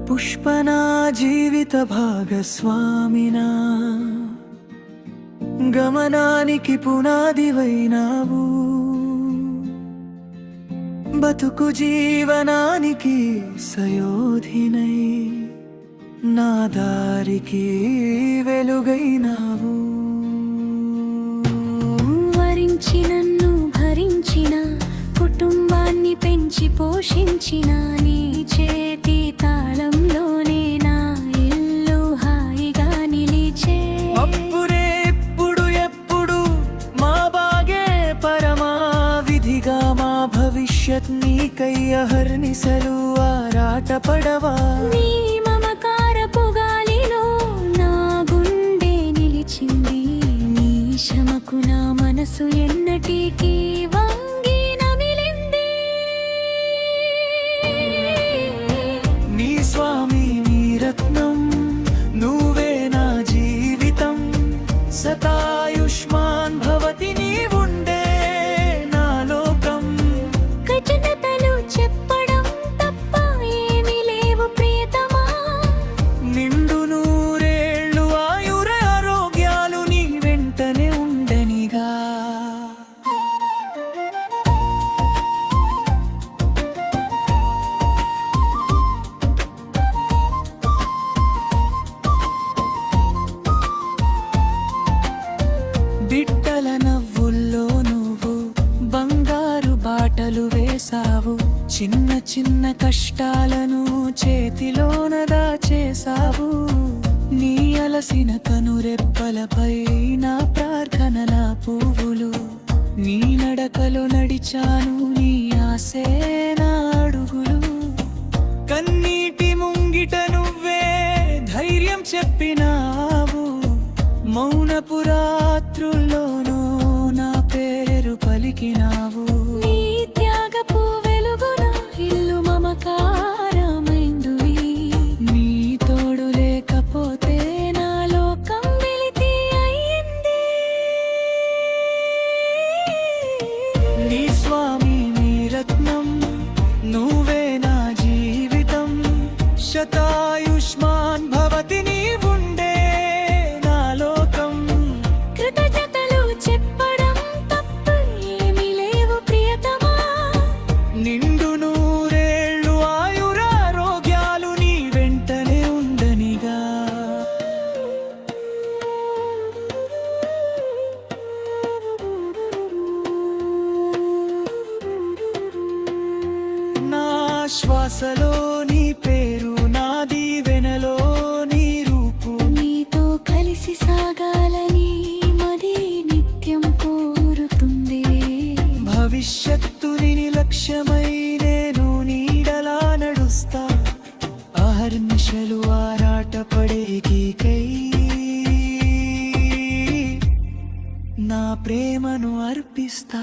పుష్పనా జీవిత భాగస్వామినా గమనానికి పునాదివైనావు బతుకు జీవనానికి సయోధినై నా దారికి వెలుగైనావు వరించి నన్ను భరించిన కుటుంబాన్ని పెంచి పోషించిన నీ చేతి తాళంలోనే నా ఇల్లు హాయిగా నిలిచే అప్పుడే ఇప్పుడు ఎప్పుడు మా బాగే పరమా విధిగా మా భవిష్యత్ నీకై అహర్నిశలు ఆరాటపడవా నీ మమకారపు గాలిలో నా గుండె నిలిచింది నీ శ్రమకు నా మనసు ఎన్నటికీ వంగి నమిలింది నీ స్వామి నీ రత్నం నువ్వే నా జీవితం శతాయుష్మాన్ భవతి నీవుండే నా లోకం కృతజ్ఞతలు చెప్పడం తప్ప ఏమీ లేవు ప్రియతమా నిండు నూరేళ్ళు ఆయుర ఆరోగ్యాలు నీ వెంటనే ఉండనిగా బిడ్డల నవ్వుల్లో నువ్వు బంగారు బాటలు వేసావు చిన్న చిన్న కష్టాలను చేతిలోన దాచేసావు నీ అలసిన కనురెప్పలపై నా ప్రార్థనల పువ్వులు నీ నడకలో నడిచాను నీ ఆసే నా అడుగులు కన్నీటి ముంగిట నువ్వే ధైర్యం చెప్పినావు మౌనపు రాత్రుల్లోనూ నా పేరు పలికినావు నీ త్యాగపు వెలుగున ఇల్లు మమకారమైందువి నీ తోడు లేకపోతే నా లోకం వెలితి అయింది నీ స్వామి నీ రత్నం నువ్వే నా జీవితం శతాయుష్మాన్ భవతి నీవుండే నా లోకం కృతజ్ఞతలు చెప్పడం తప్ప ఏమీ లేవు ప్రియతమా నిండు నూరేళ్ళు ఆయుర ఆరోగ్యాలు నీ వెంటనే ఉండనిగా నా శ్వాసలో నీ పేరు నా దీవెనలో నీ రూపు నీతో కలిసి సాగాలని మది నిత్యం కోరుతుంది భవిష్యత్తుని లక్ష్యమై నేను నీడలా నడుస్తా అహర్నిశలు ఆరాటపడే గీకై నా ప్రేమను అర్పిస్తా